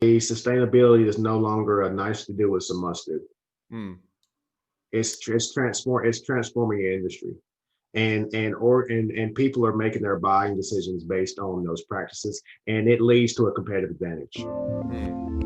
Sustainability is no longer a nice to do, it's a must do. Hmm. It's transforming your industry, and people are making their buying decisions based on those practices, and it leads to a competitive advantage. Hmm.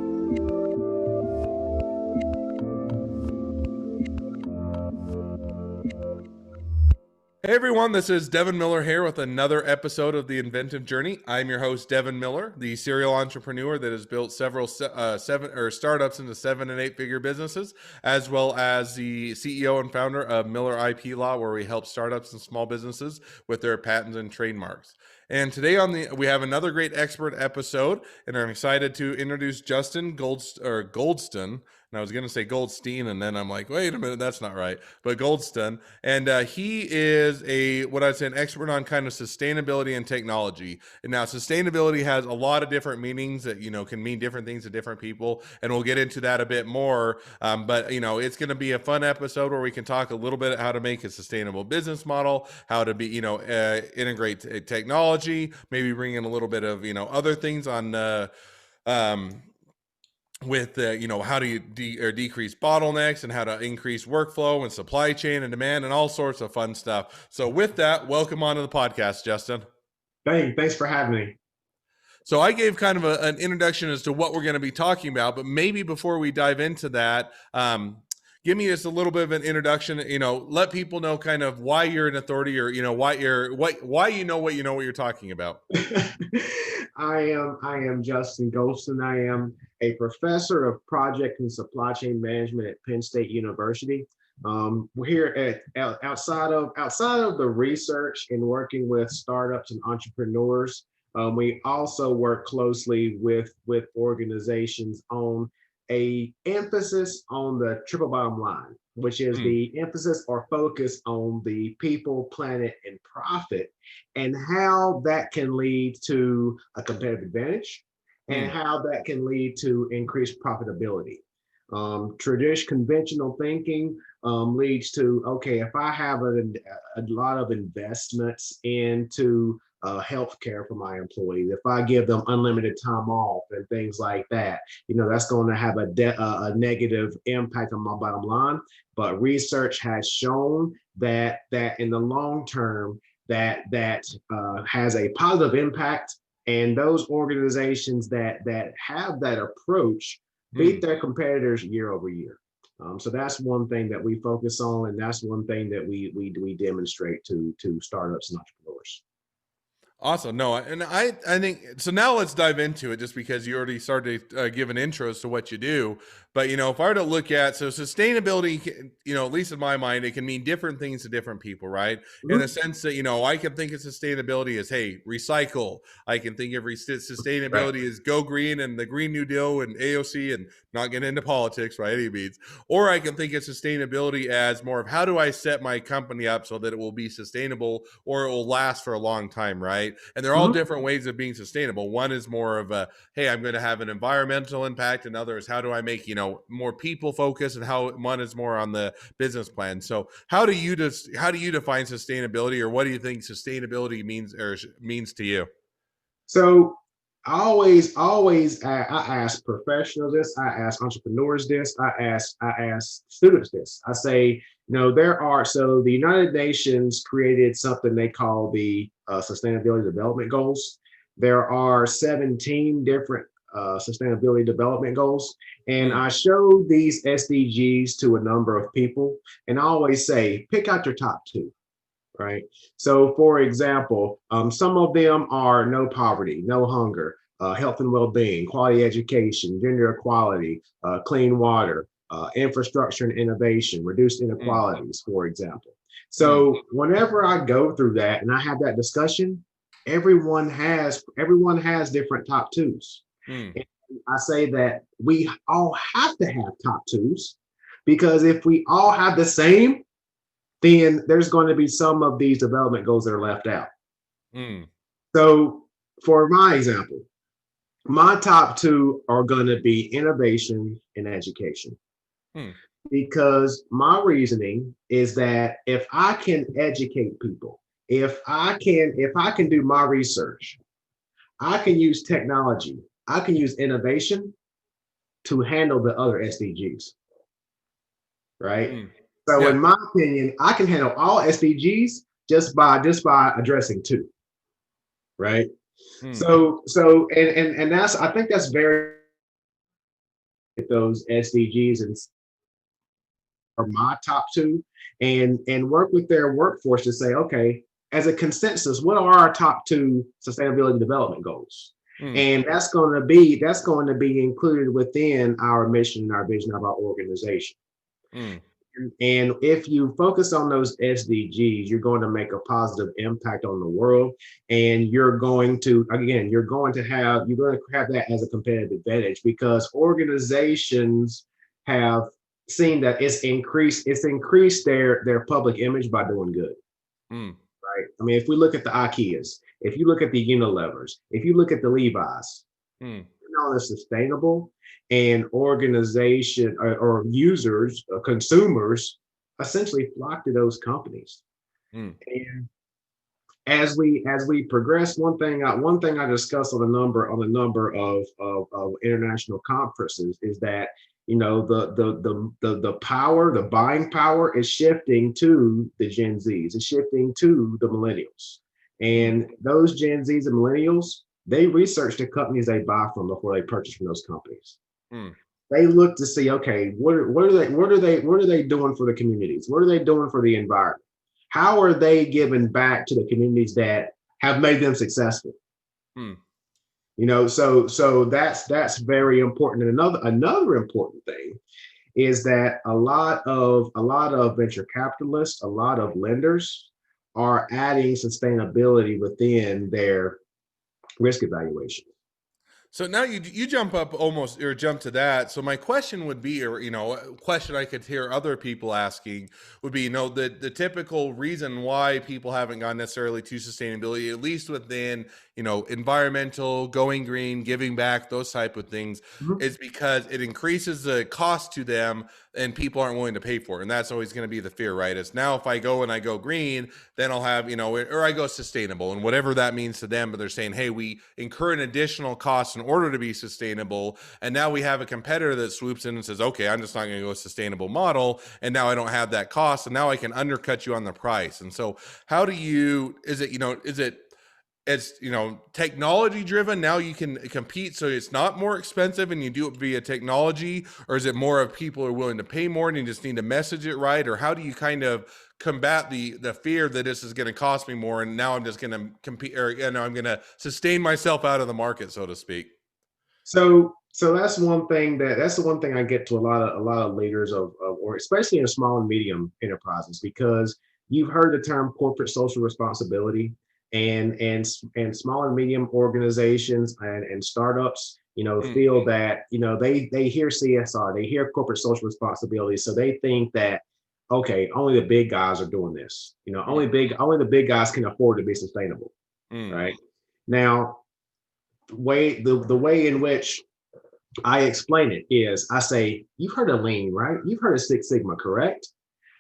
Hey everyone, this is Devin Miller here with another episode of The Inventive Journey. I'm your host, Devin Miller, the serial entrepreneur that has built several startups into 7 and 8 figure businesses, as well as the CEO and founder of Miller IP Law, where we help startups and small businesses with their patents and trademarks. And today we have another great expert episode, and I'm excited to introduce Justin Goldston. And I was going to say Goldstein, and then I'm like, wait a minute, that's not right. But Goldston, and he is what I'd say an expert on kind of sustainability and technology. And now sustainability has a lot of different meanings that can mean different things to different people, and we'll get into that a bit more. But it's going to be a fun episode where we can talk a little bit how to make a sustainable business model, how to be integrate technology, maybe bring in a little bit of other things on. Um, with how do you decrease bottlenecks and how to increase workflow and supply chain and demand and all sorts of fun stuff. So with that, welcome onto the podcast, Justin. Thanks for having me. So I gave kind of an introduction as to what we're going to be talking about, but maybe before we dive into that, give me just a little bit of an introduction. Let people know kind of why you're an authority, or why you know what you're talking about. I am Justin Goldston. I am a professor of project and supply chain management at Penn State University. We're here outside of the research and working with startups and entrepreneurs. We also work closely with organizations on a emphasis on the triple bottom line, which is the emphasis or focus on the people, planet, and profit, and how that can lead to a competitive advantage and how that can lead to increased profitability. Conventional thinking leads to, okay, if I have a lot of investments into healthcare for my employees, if I give them unlimited time off and things like that, that's going to have a negative impact on my bottom line. But research has shown that in the long term, that has a positive impact, and those organizations that have that approach beat their competitors year over year. So that's one thing that we focus on, and that's one thing that we demonstrate to startups and entrepreneurs. Awesome. No, and I think so. Now let's dive into it, just because you already started giving intros to what you do. But if I were to look at sustainability, at least in my mind, it can mean different things to different people, right? In the sense that I can think of sustainability as, hey, recycle. I can think of sustainability as go green and the Green New Deal and AOC, and not get into politics by any means. Or I can think of sustainability as more of, how do I set my company up so that it will be sustainable or it will last for a long time, right? And they're all different ways of being sustainable. One is more of a, hey, I'm going to have an environmental impact, and other is, how do I make more people focused, and how one is more on the business plan. So how do you define sustainability, or what do you think sustainability means to you? So I ask professionals this, I ask entrepreneurs this, I ask students this. I say, the United Nations created something they call the Sustainability Development Goals. There are 17 different sustainability development goals, and I show these SDGs to a number of people, and I always say, pick out your top two. Right. So, for example, some of them are no poverty, no hunger, health and well-being, quality education, gender equality, clean water, infrastructure and innovation, reduced inequalities, for example. So whenever I go through that and I have that discussion, everyone has different top twos. And I say that we all have to have top twos, because if we all have the same, then there's going to be some of these development goals that are left out. So for my example, my top two are going to be innovation and education. Because my reasoning is that if I can educate people, if I can do my research, I can use technology, I can use innovation, to handle the other SDGs, right? Mm. So Yeah. in my opinion, I can handle all SDGs just by addressing two, right? Mm. So that's, I think that's very, those SDGs and are my top two, and work with their workforce to say, okay, as a consensus, what are our top two sustainability development goals? Mm. And that's going to be included within our mission and our vision of our organization. Mm. And if you focus on those SDGs, you're going to make a positive impact on the world. And you're going to have that as a competitive advantage, because organizations have seen that it's increased their public image by doing good. Mm. Right. I mean, if we look at the IKEAs, if you look at the Unilevers, if you look at the Levi's, Mm. known as sustainable, and organization or users, consumers, essentially flock to those companies. Mm. And as we progress, one thing I discussed on a number of international conferences is that, the buying power is shifting to the Gen Zs, it's shifting to the millennials, Mm. and those Gen Zs and millennials, they research the companies they buy from before they purchase from those companies. Mm. They look to see, okay, what are they doing for the communities? What are they doing for the environment? How are they giving back to the communities that have made them successful? Mm. So that's very important. And another important thing is that a lot of venture capitalists, a lot of lenders are adding sustainability within their risk evaluation. So now you jump up almost or jump to that. So my question would be, or a question I could hear other people asking would be, the typical reason why people haven't gone necessarily to sustainability, at least within, environmental, going green, giving back, those type of things, Mhm. is because it increases the cost to them and people aren't willing to pay for it. And that's always going to be the fear, right? Is now if I go green, then I'll have, or I go sustainable and whatever that means to them. But they're saying, hey, we incur an additional cost in order to be sustainable. And now we have a competitor that swoops in and says, okay, I'm just not going to go a sustainable model. And now I don't have that cost. And now I can undercut you on the price. And so is it, it's technology driven, now you can compete so it's not more expensive and you do it via technology, or is it more of people are willing to pay more and you just need to message it right? Or how do you kind of combat the fear that this is going to cost me more and now I'm just going to compete, or I'm going to sustain myself out of the market, so to speak? So that's the one thing I get to a lot of leaders or especially in small and medium enterprises, because you've heard the term corporate social responsibility, and small and medium organizations and startups, Mm. feel that, they hear CSR, they hear corporate social responsibility, so they think that, okay, only the big guys are doing this. Mm. Only the big guys can afford to be sustainable, Mm. right? Now, the way in which I explain it is, I say, you've heard of lean, right? You've heard of Six Sigma, correct?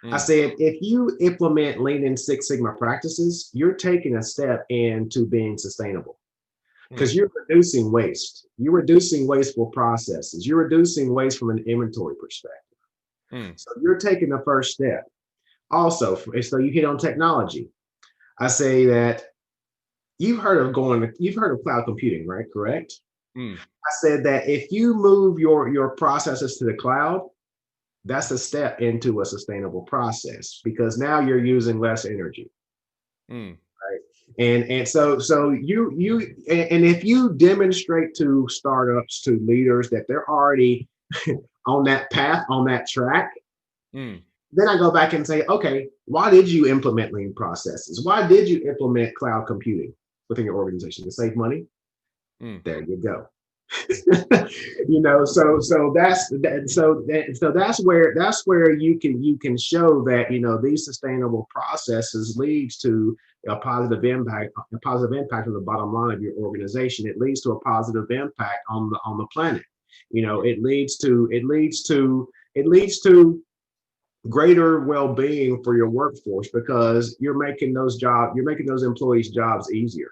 I Mm. said, if you implement lean and Six Sigma practices, you're taking a step into being sustainable, Mm. because you're reducing waste. You're reducing wasteful processes. You're reducing waste from an inventory perspective. Mm. So you're taking the first step. Also, so you hit on technology. I say that you've heard of cloud computing, right? Correct? Mm. I said that if you move your processes to the cloud, that's a step into a sustainable process, because now you're using less energy, Mm. right? And if you demonstrate to startups, to leaders, that they're already on that path, on that track, Mm. then I go back and say, okay, why did you implement lean processes? Why did you implement cloud computing within your organization? To save money? Mm. There you go. So that's where you can show that, these sustainable processes leads to a positive impact on the bottom line of your organization. It leads to a positive impact on the planet. It leads to greater well-being for your workforce, because you're making those employees jobs easier.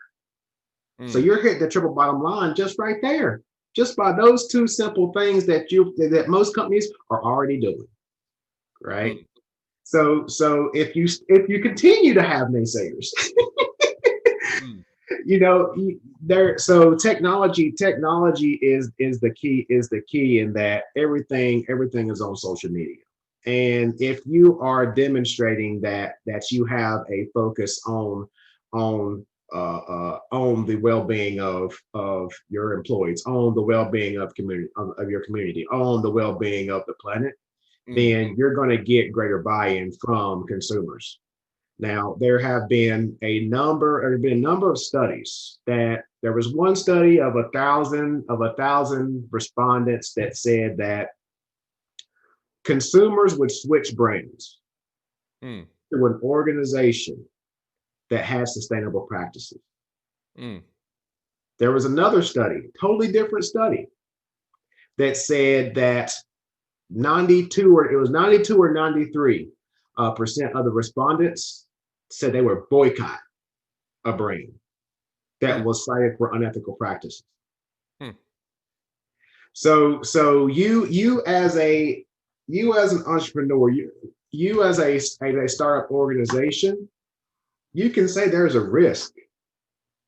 So Mm. you're hitting the triple bottom line just right there. just by those two simple things that most companies are already doing, right? Mm, So if you continue to have naysayers, mm, there so technology is the key in that everything is on social media. And if you are demonstrating that you have a focus on the well-being of your employees, on the well-being of your community, on the well-being of the planet, mm, then you're going to get greater buy-in from consumers. Now, there have been a number of studies. That there was one study of a thousand respondents that said that consumers would switch brands mm, to an organization that has sustainable practices. mm, There was another study, totally different study, that said that 92 or 93 percent of the respondents said they would boycott a brand that mm, was cited for unethical practices. mm, So you as an entrepreneur, you as a startup organization, you can say there's a risk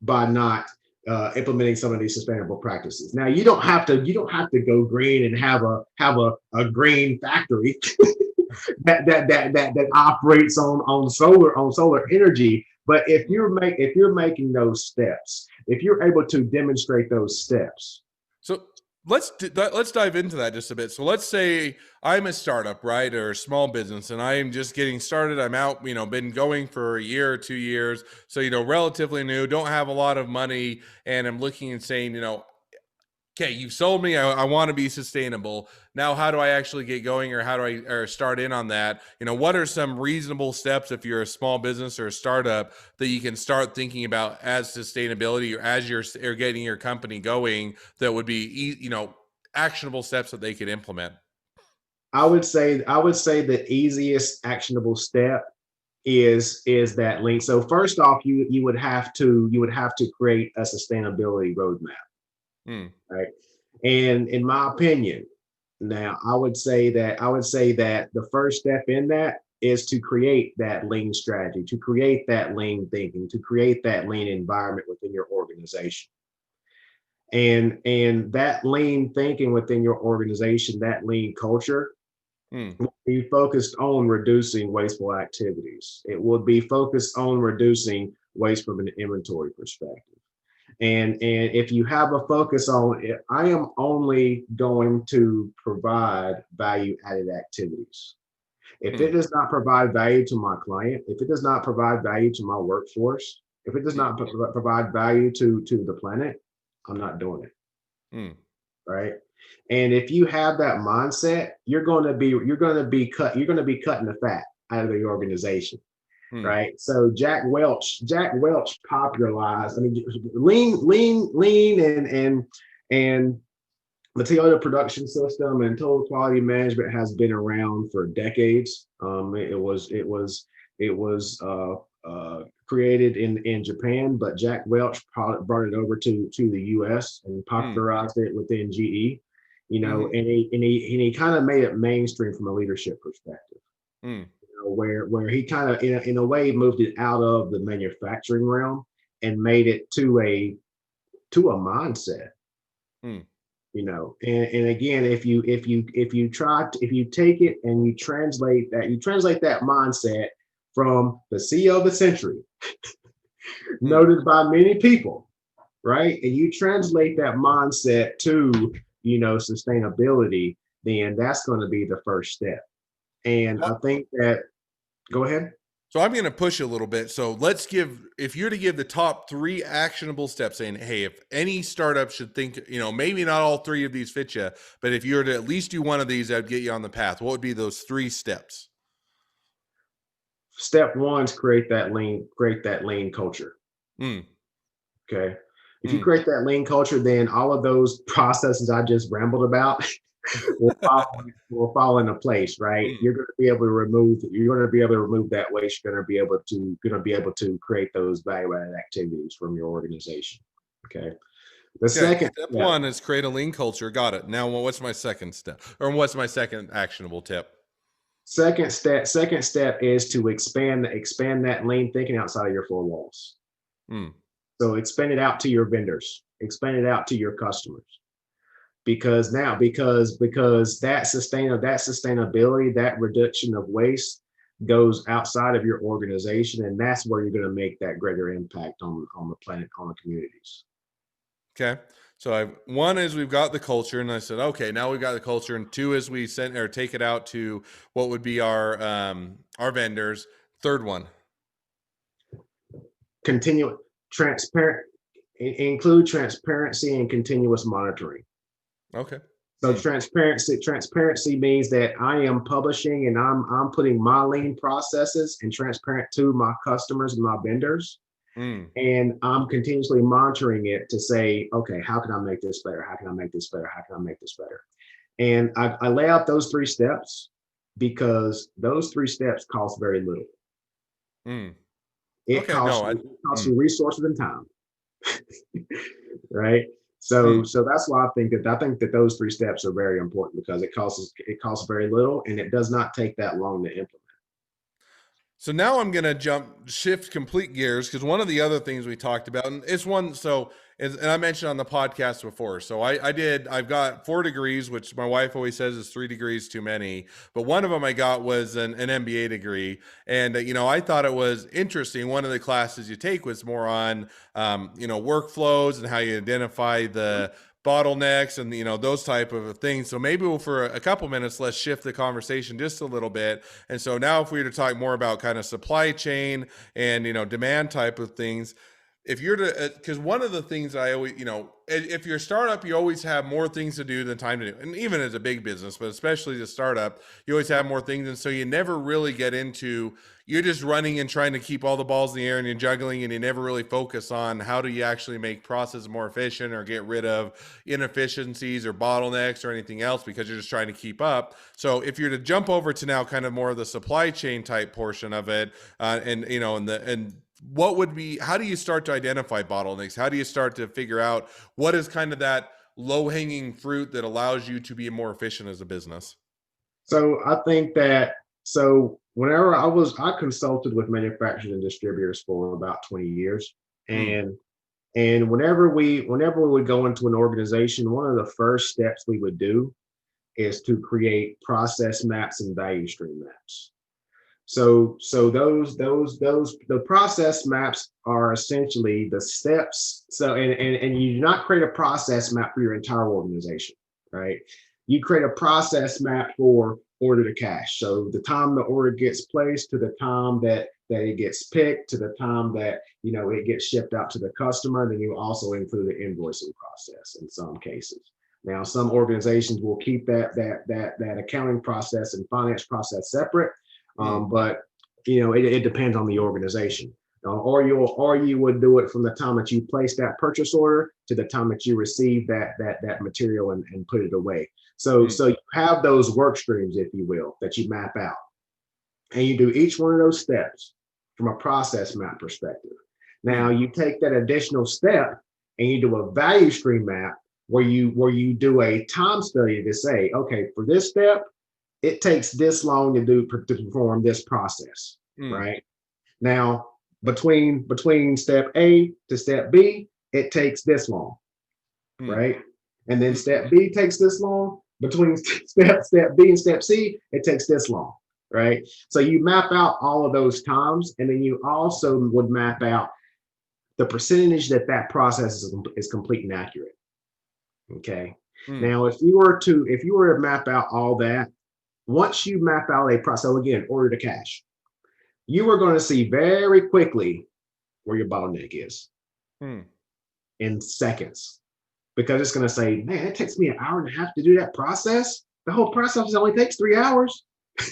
by not implementing some of these sustainable practices. Now you don't have to go green and have a green factory that operates on solar energy. But if you're making those steps, if you're able to demonstrate those steps. So let's dive into that just a bit. So let's say I'm a startup, right, or a small business, and I am just getting started. I'm out, been going for a year or 2 years, so relatively new, don't have a lot of money, and I'm looking and saying, okay, you've sold me. I want to be sustainable. Now, how do I actually get going, or how do I start in on that? What are some reasonable steps if you're a small business or a startup that you can start thinking about as sustainability, or as you're getting your company going, that would be, actionable steps that they could implement? I would say the easiest actionable step is that link. So first off, you would have to create a sustainability roadmap, Mm, right? And in my opinion, now I would say that the first step in that is to create that lean strategy, to create that lean thinking, to create that lean environment within your organization. And that lean thinking within your organization, that lean culture, mm, will be focused on reducing wasteful activities. It would be focused on reducing waste from an inventory perspective. And if you have a focus on it, I am only going to provide value added activities. If it mm, does not provide value to my client, if it does not provide value to my workforce, if it does mm, not provide value to the planet, I'm not doing it, mm, right? And if you have that mindset, you're going to be cutting the fat out of the organization, mm, right? So Jack Welch popularized, I mean, lean and the Toyota production system and total quality management has been around for decades. It was created in Japan, but Jack Welch brought it over to the U.S. and mm, popularized it within GE. mhm, And he kind of made it mainstream from a leadership perspective. mm, Where he kind of in a way moved it out of the manufacturing realm and made it to a mindset. mm, And again, if you take it and you translate that mindset from the CEO of the century, mm. noted by many people, right? And you translate that mindset to sustainability, then that's going to be the first step. And I Well, think that, go ahead. so I'm going to push a little bit. So if you're to give the top three actionable steps, saying, hey, if any startup should think, maybe not all three of these fit you, but if you were to at least do one of these, that'd get you on the path. What would be those three steps? Step one is create that lean culture. Mm, Okay. If you mm, create that lean culture, then all of those processes I just rambled about will fall, will fall into place, right? mm, You're going to be able to remove that waste. You're going to be able to create those value added activities from your organization. Okay. The Okay. second Step step, one is create a lean culture. Got it. Now, what's my second step, or what's my second actionable tip? second step is to expand that lean thinking outside of your four walls. Hmm. So expand it out to your vendors, expand it out to your customers. Because that sustainability, that reduction of waste goes outside of your organization, and that's where you're going to make that greater impact on the planet, on the communities. Okay. So one is we've got the culture, and I said, okay, now we've got the culture, and two is we send or take it out to what would be our vendors. Third one. Continue transparent Include transparency and continuous monitoring. Okay. So transparency means that I am publishing and I'm putting my lean processes and transparent to my customers and my vendors. Mm. And I'm continuously monitoring it to say, okay, how can I make this better? How can I make this better? How can I make this better? And I lay out those 3 steps because those 3 steps cost very little. Mm. It Okay. costs you resources and time. Right. So that's why I think that those 3 steps are very important, because it costs very little and it does not take that long to implement. So now I'm going to shift complete gears, because one of the other things we talked about, and it's one, and I mentioned on the podcast before. So I've got 4 degrees, which my wife always says is 3 degrees too many. But one of them I got was an MBA degree. And, I thought it was interesting. One of the classes you take was more on, workflows and how you identify the bottlenecks and those type of things. So maybe for a couple minutes, let's shift the conversation just a little bit. And so now if we were to talk more about kind of supply chain and demand type of things, if you're to, because one of the things I always, if you're a startup, you always have more things to do than time to do. And even as a big business, but especially as a startup, you always have more things. And so you never really get into, you're just running and trying to keep all the balls in the air and you're juggling, and you never really focus on how do you actually make processes more efficient or get rid of inefficiencies or bottlenecks or anything else, because you're just trying to keep up. So if you're to jump over to now kind of more of the supply chain type portion of it, what would be, how do you start to identify bottlenecks? How do you start to figure out what is kind of that low hanging fruit that allows you to be more efficient as a business? So I think that, whenever I consulted with manufacturers and distributors for about 20 years. And whenever we would go into an organization, one of the first steps we would do is to create process maps and value stream maps. So the process maps are essentially the steps. So and you do not create a process map for your entire organization, right? You create a process map for order to cash. So the time the order gets placed to the time that it gets picked to the time that it gets shipped out to the customer. Then you also include the invoicing process in some cases. Now, some organizations will keep that accounting process and finance process separate. But it depends on the organization, or you would do it from the time that you place that purchase order to the time that you receive that material and put it away. So you have those work streams, if you will, that you map out, and you do each one of those steps from a process map perspective. Now you take that additional step and you do a value stream map where you do a time study to say, okay, for this step, it takes this long to perform this process, right? Now, between step A to step B, it takes this long, right? And then step B takes this long. Between step B and step C, it takes this long, right? So you map out all of those times, and then you also would map out the percentage that process is complete and accurate. Okay. Now, if you were to map out all that, once you map out a process, so again, order to cash, you are going to see very quickly where your bottleneck is in seconds, because it's going to say, man, it takes me an hour and a half to do that process. The whole process only takes 3 hours.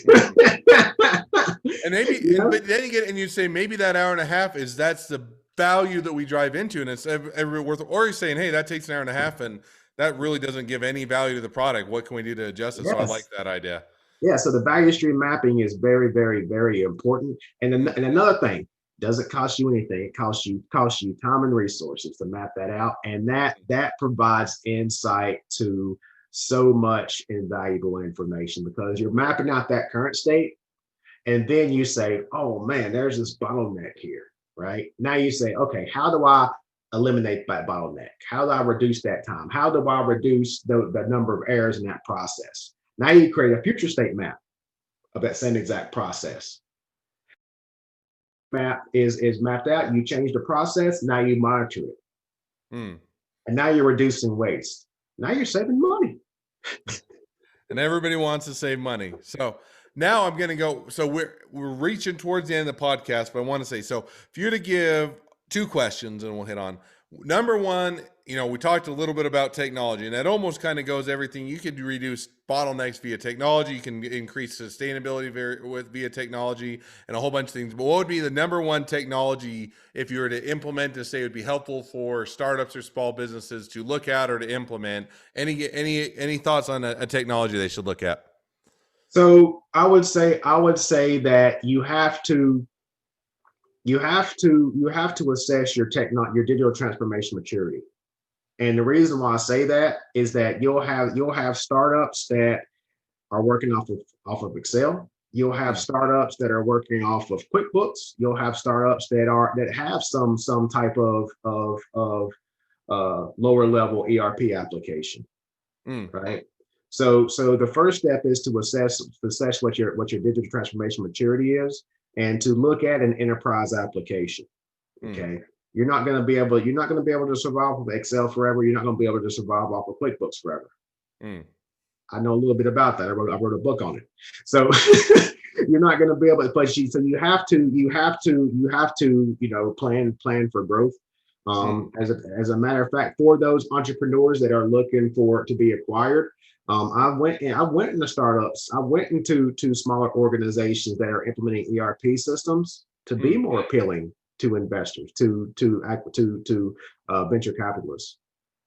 And maybe, but then you say maybe that hour and a half that's the value that we drive into, and it's every worth. Or you're saying, hey, that takes an hour and a half, and that really doesn't give any value to the product. What can we do to adjust it? Yes. So I like that idea. Yeah, so the value stream mapping is very, very, very important. And another thing, Doesn't cost you anything. It costs you time and resources to map that out, and that provides insight to so much invaluable information because you're mapping out that current state, and then you say, "Oh man, there's this bottleneck here." Right now, you say, "Okay, how do I eliminate that bottleneck? How do I reduce that time? How do I reduce the number of errors in that process?" Now you create a future state map of that same exact process. Map is mapped out. You change the process. Now you monitor it, Mm. and now you're reducing waste. Now you're saving money. And everybody wants to save money. So now I'm going to go. So we're reaching towards the end of the podcast, but I want to say, so if you were to give two questions, and we'll hit on number one, we talked a little bit about technology, and that almost kind of goes everything. You could reduce bottlenecks via technology. You can increase sustainability via technology and a whole bunch of things. But what would be the number one technology if you were to implement to say would be helpful for startups or small businesses to look at or to implement? Any thoughts on a technology they should look at? So I would say that you have to assess your digital transformation maturity. And the reason why I say that is that you'll have startups that are working off of Excel. You'll have startups that are working off of QuickBooks. You'll have startups that have some type of lower level ERP application, right? So the first step is to assess what your digital transformation maturity is, and to look at an enterprise application. Okay. You're not going to be able to survive with Excel forever. You're not going to be able to survive off of QuickBooks forever. I know a little bit about that. I wrote a book on it. So you're not going to be able to, but you have to plan for growth. As a matter of fact, for those entrepreneurs that are looking to be acquired, I went into startups. I went into smaller organizations that are implementing ERP systems to be more appealing to investors, to venture capitalists.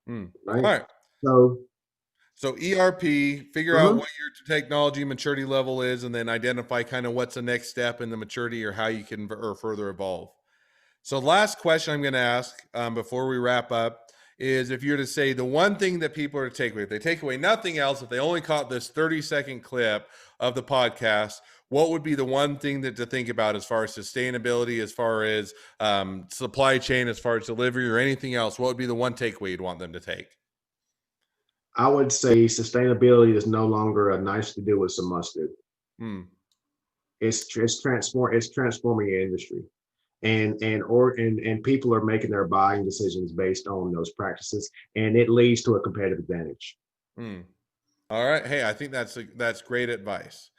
Right. All right. So ERP, figure out what your technology maturity level is, and then identify kind of what's the next step in the maturity or how you can further evolve. So last question I'm going to ask before we wrap up is, if you were to say the one thing that people are to take away, if they take away nothing else, if they only caught this 30-second clip of the podcast, what would be the one thing to think about as far as sustainability, as far as supply chain, as far as delivery or anything else? What would be the one takeaway you'd want them to take? I would say sustainability is no longer a nice to do, it's a must do. It's transforming the industry. And people are making their buying decisions based on those practices, and it leads to a competitive advantage. All right. Hey, I think that's great advice.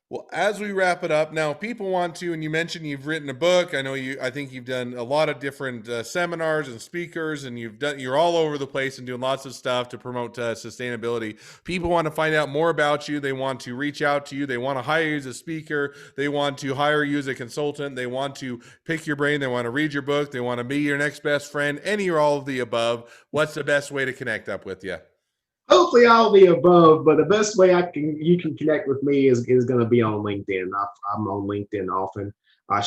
Well, as we wrap it up now, people want to, and you mentioned you've written a book. I think you've done a lot of different seminars and speakers, and you're all over the place and doing lots of stuff to promote sustainability. People want to find out more about you. They want to reach out to you. They want to hire you as a speaker. They want to hire you as a consultant. They want to pick your brain. They want to read your book. They want to be your next best friend. Any or all of the above. What's the best way to connect up with you? Hopefully all the above, but the best way you can connect with me is going to be on LinkedIn. I'm on LinkedIn often. I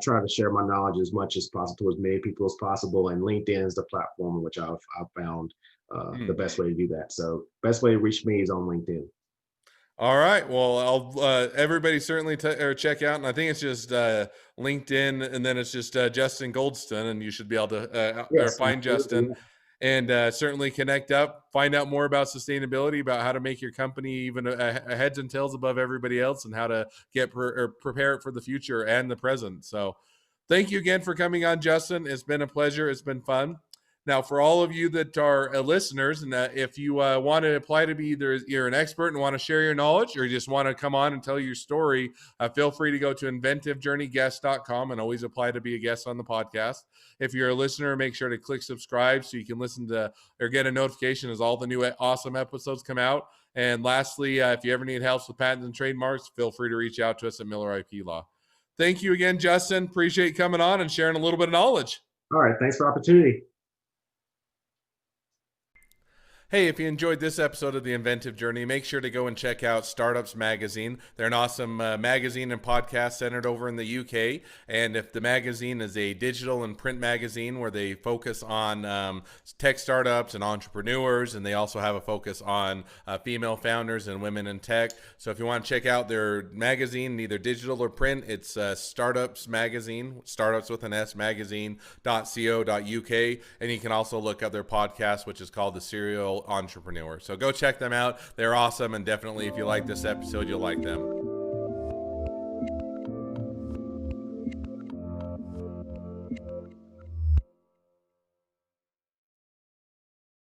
try to share my knowledge as much as possible to as many people as possible, and LinkedIn is the platform in which I've found the best way to do that. So best way to reach me is on LinkedIn. All right. Well, I'll everybody certainly check out, and I think it's just LinkedIn, and then it's just Justin Goldston, and you should be able to find Justin. And certainly connect up, find out more about sustainability, about how to make your company even a heads and tails above everybody else, and how to get prepare it for the future and the present. So thank you again for coming on, Justin. It's been a pleasure. It's been fun. Now, for all of you that are listeners, and if you want to apply to be either you're an expert and want to share your knowledge, or you just want to come on and tell your story, feel free to go to inventivejourneyguest.com and always apply to be a guest on the podcast. If you're a listener, make sure to click subscribe so you can listen to or get a notification as all the new awesome episodes come out. And lastly, if you ever need help with patents and trademarks, feel free to reach out to us at Miller IP Law. Thank you again, Justin. Appreciate you coming on and sharing a little bit of knowledge. All right. Thanks for the opportunity. Hey, if you enjoyed this episode of The Inventive Journey, make sure to go and check out Startups Magazine. They're an awesome magazine and podcast centered over in the UK. And if the magazine is a digital and print magazine where they focus on tech startups and entrepreneurs, and they also have a focus on female founders and women in tech. So if you want to check out their magazine, either digital or print, it's Startups Magazine, startups with an S, magazine.co.uk. And you can also look at their podcast, which is called The Serial Entrepreneur. So go check them out. They're awesome, and definitely if you like this episode, you'll like them.